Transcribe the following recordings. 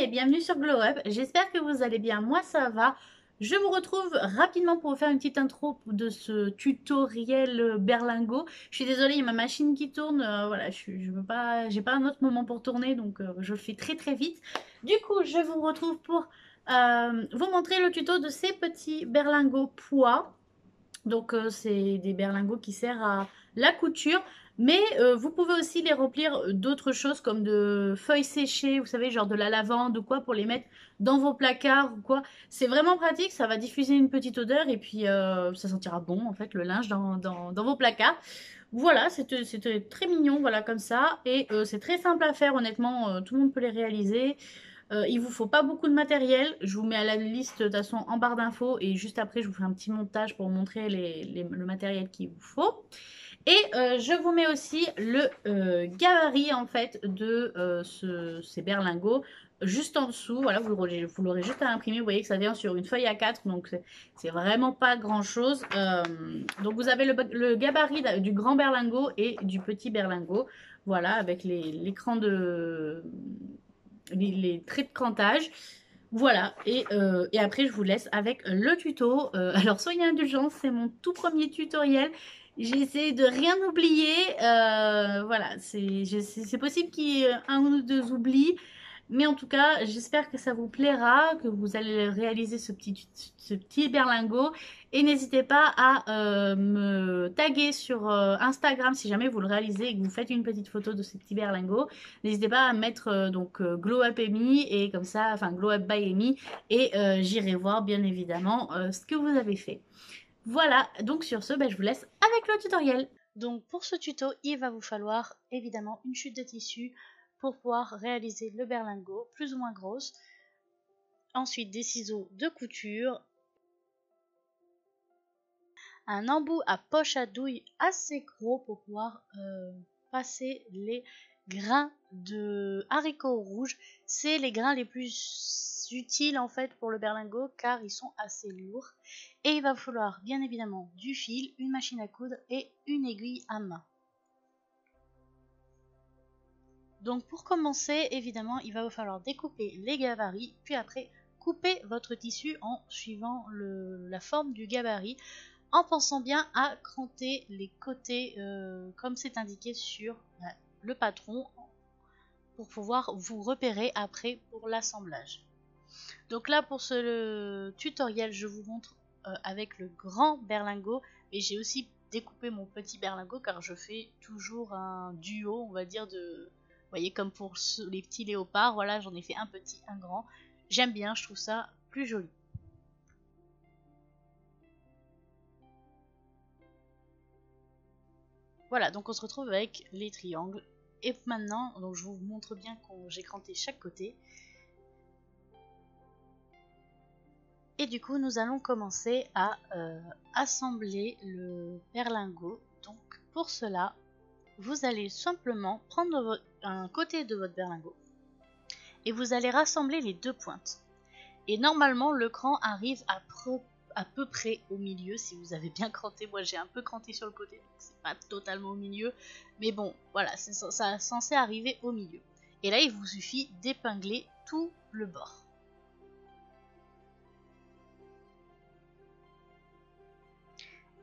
et bienvenue sur Glow Up. J'espère que vous allez bien, moi ça va. Je vous retrouve rapidement pour vous faire une petite intro de ce tutoriel berlingot. Je suis désolée, il y a ma machine qui tourne, voilà, je veux pas, j'ai pas un autre moment pour tourner, donc je le fais très très vite. Du coup, je vous retrouve pour vous montrer le tuto de ces petits berlingots pois. Donc, c'est des berlingots qui servent à la couture. Mais vous pouvez aussi les remplir d'autres choses comme de feuilles séchées, vous savez, genre de la lavande ou quoi, pour les mettre dans vos placards ou quoi. C'est vraiment pratique, ça va diffuser une petite odeur et puis ça sentira bon, en fait, le linge dans vos placards. Voilà, c'était très mignon, voilà, comme ça. Et c'est très simple à faire, honnêtement, tout le monde peut les réaliser. Il vous faut pas beaucoup de matériel. Je vous mets à la liste de toute façon en barre d'infos et juste après je vous fais un petit montage pour vous montrer le matériel qu'il vous faut. Et je vous mets aussi le gabarit en fait de ces berlingots juste en dessous. Voilà, vous l'aurez juste à imprimer. Vous voyez que ça vient sur une feuille A4, donc c'est vraiment pas grand chose. Donc vous avez le gabarit du grand berlingot et du petit berlingot. Voilà, avec l'écran de les traits de crantage. Voilà, et après je vous laisse avec le tuto. Alors soyez indulgents, c'est mon tout premier tutoriel. J'ai essayé de rien oublier. Voilà, c'est possible qu'il y ait un ou deux oublis. Mais en tout cas, j'espère que ça vous plaira, que vous allez réaliser ce petit berlingot. Et n'hésitez pas à me taguer sur Instagram si jamais vous le réalisez et que vous faites une petite photo de ce petit berlingot. N'hésitez pas à mettre Glow Up Amy et comme ça, enfin Glow Up by Amy et j'irai voir bien évidemment ce que vous avez fait. Voilà, donc sur ce, je vous laisse avec le tutoriel. Donc pour ce tuto, il va vous falloir évidemment une chute de tissu pour pouvoir réaliser le berlingot plus ou moins grosse. Ensuite des ciseaux de couture, un embout à poche à douille assez gros pour pouvoir passer les grains de haricots rouges. C'est les grains les plus utiles en fait pour le berlingot car ils sont assez lourds. Et il va falloir bien évidemment du fil, une machine à coudre et une aiguille à main. Donc pour commencer, évidemment, il va vous falloir découper les gabarits, puis après couper votre tissu en suivant la forme du gabarit, en pensant bien à cranter les côtés comme c'est indiqué sur le patron pour pouvoir vous repérer après pour l'assemblage. Donc là pour ce tutoriel, je vous montre avec le grand berlingot, mais j'ai aussi découpé mon petit berlingot car je fais toujours un duo, on va dire, de... Vous voyez, comme pour les petits léopards, voilà, j'en ai fait un petit, un grand. J'aime bien, je trouve ça plus joli. Voilà, donc on se retrouve avec les triangles. Et maintenant, donc je vous montre bien quand j'ai cranté chaque côté. Et du coup, nous allons commencer à assembler le berlingot. Donc pour cela, vous allez simplement prendre un côté de votre berlingot et vous allez rassembler les deux pointes. Et normalement, le cran arrive à peu près au milieu si vous avez bien cranté. Moi, j'ai un peu cranté sur le côté, donc c'est pas totalement au milieu. Mais bon, voilà, ça censé arriver au milieu. Et là, il vous suffit d'épingler tout le bord.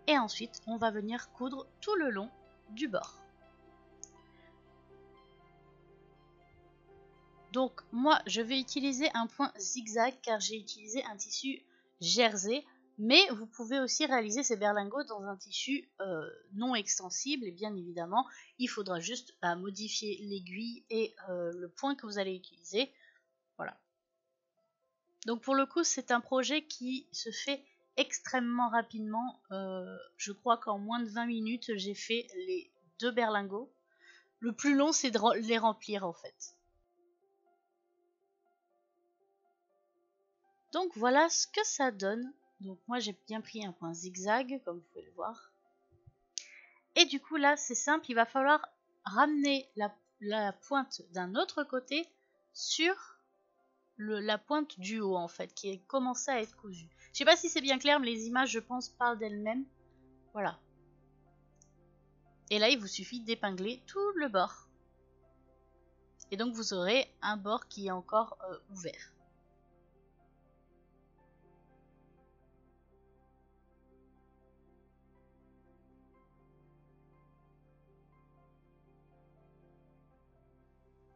Et ensuite, on va venir coudre tout le long du bord. Donc moi je vais utiliser un point zigzag car j'ai utilisé un tissu jersey, mais vous pouvez aussi réaliser ces berlingots dans un tissu non extensible et bien évidemment il faudra juste modifier l'aiguille et le point que vous allez utiliser. Voilà. Donc pour le coup c'est un projet qui se fait extrêmement rapidement, je crois qu'en moins de 20 minutes j'ai fait les deux berlingots. Le plus long c'est de les remplir en fait. Donc voilà ce que ça donne. Donc moi j'ai bien pris un point zigzag comme vous pouvez le voir. Et du coup là c'est simple, il va falloir ramener la pointe d'un autre côté sur la pointe du haut en fait, qui est commencé à être cousue. Je sais pas si c'est bien clair, mais les images je pense parlent d'elles-mêmes. Voilà. Et là il vous suffit d'épingler tout le bord. Et donc vous aurez un bord qui est encore ouvert.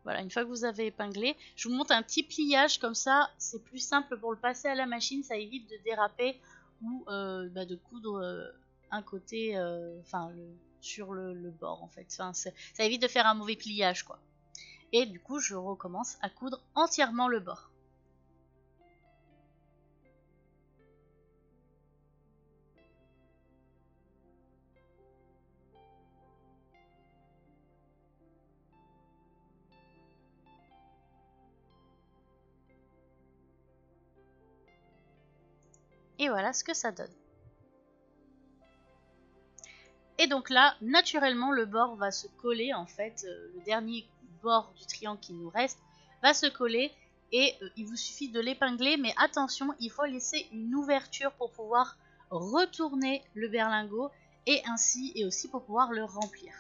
Voilà, une fois que vous avez épinglé, je vous montre un petit pliage comme ça, c'est plus simple pour le passer à la machine, ça évite de déraper ou de coudre un côté, sur le bord en fait. Enfin, ça évite de faire un mauvais pliage quoi. Et du coup, je recommence à coudre entièrement le bord. Et voilà ce que ça donne. Et donc là, naturellement, le bord va se coller, en fait, le dernier bord du triangle qui nous reste va se coller et il vous suffit de l'épingler, mais attention, il faut laisser une ouverture pour pouvoir retourner le berlingot et aussi pour pouvoir le remplir.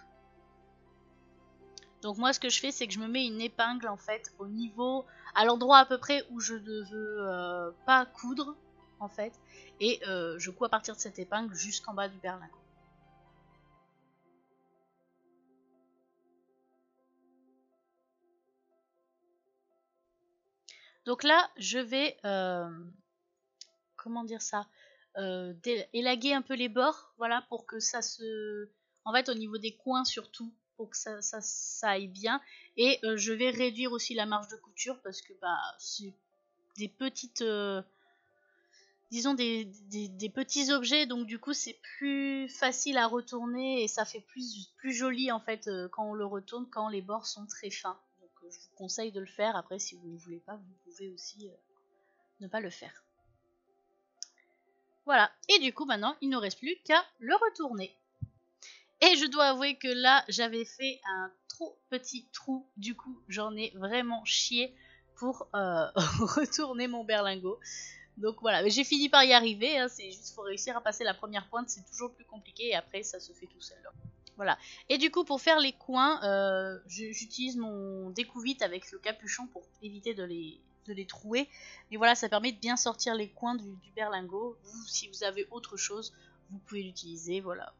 Donc moi, ce que je fais, c'est que je me mets une épingle, en fait, au niveau, à l'endroit à peu près où je ne veux pas coudre, en fait, et je couds à partir de cette épingle jusqu'en bas du berlingot. Donc là, je vais, comment dire ça, élaguer un peu les bords, voilà, pour que ça se, en fait, au niveau des coins surtout, pour que ça aille bien. Et je vais réduire aussi la marge de couture parce que bah c'est des petites, disons des petits objets, donc du coup c'est plus facile à retourner et ça fait plus joli en fait quand on le retourne, quand les bords sont très fins. Donc je vous conseille de le faire. Après, si vous ne voulez pas, vous pouvez aussi ne pas le faire. Voilà, et du coup maintenant il ne reste plus qu'à le retourner. Et je dois avouer que là j'avais fait un trop petit trou, du coup j'en ai vraiment chié pour retourner mon berlingot. Donc voilà, j'ai fini par y arriver, hein, c'est juste faut réussir à passer la première pointe, c'est toujours plus compliqué et après ça se fait tout seul. Voilà, et du coup pour faire les coins, j'utilise mon découvite avec le capuchon pour éviter de les trouer. Mais voilà, ça permet de bien sortir les coins du berlingot. Vous, si vous avez autre chose, vous pouvez l'utiliser, voilà.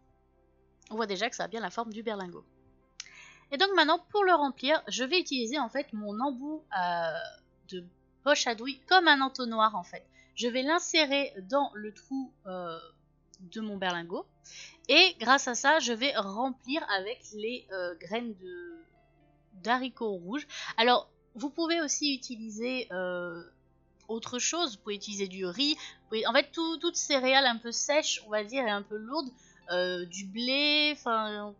On voit déjà que ça a bien la forme du berlingot. Et donc maintenant, pour le remplir, je vais utiliser en fait mon embout de poche à douille comme un entonnoir en fait. Je vais l'insérer dans le trou de mon berlingot. Et grâce à ça, je vais remplir avec les graines d'haricots rouges. Alors, vous pouvez aussi utiliser autre chose. Vous pouvez utiliser du riz. En fait, toutes céréales un peu sèches, on va dire, et un peu lourdes. Du blé, enfin,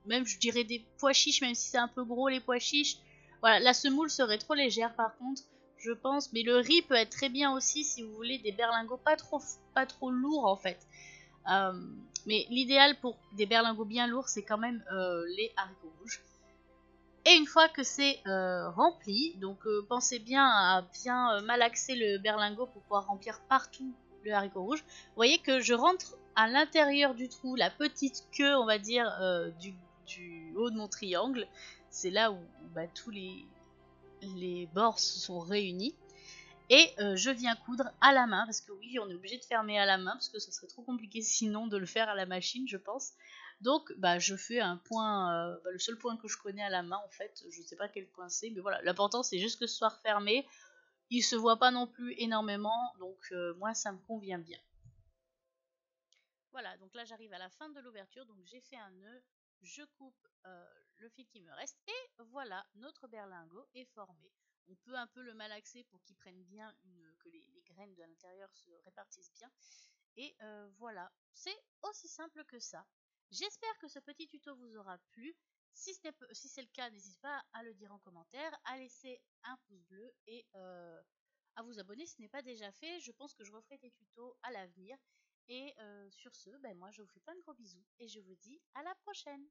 même je dirais des pois chiches, même si c'est un peu gros les pois chiches. Voilà, la semoule serait trop légère par contre, je pense. Mais le riz peut être très bien aussi si vous voulez des berlingots pas trop lourds en fait. Mais l'idéal pour des berlingots bien lourds, c'est quand même les haricots rouges. Et une fois que c'est rempli, donc pensez bien à bien malaxer le berlingot pour pouvoir remplir partout le haricot rouge. Vous voyez que je rentre à l'intérieur du trou, la petite queue, on va dire, du haut de mon triangle. C'est là où tous les bords sont réunis. Et je viens coudre à la main, parce que oui, on est obligé de fermer à la main, parce que ce serait trop compliqué sinon de le faire à la machine, je pense. Donc je fais un point, le seul point que je connais à la main en fait, je sais pas quel point c'est, mais voilà, l'important c'est juste que ce soit refermé. Il se voit pas non plus énormément, donc moi ça me convient bien. Voilà, donc là j'arrive à la fin de l'ouverture, donc j'ai fait un nœud, je coupe le fil qui me reste, et voilà, notre berlingot est formé. On peut un peu le malaxer pour qu'il prenne bien, que les graines de l'intérieur se répartissent bien. Et voilà, c'est aussi simple que ça. J'espère que ce petit tuto vous aura plu. Si c'est le cas, n'hésitez pas à le dire en commentaire, à laisser un pouce bleu et à vous abonner si ce n'est pas déjà fait. Je pense que je referai des tutos à l'avenir. Et sur ce, moi je vous fais plein de gros bisous et je vous dis à la prochaine.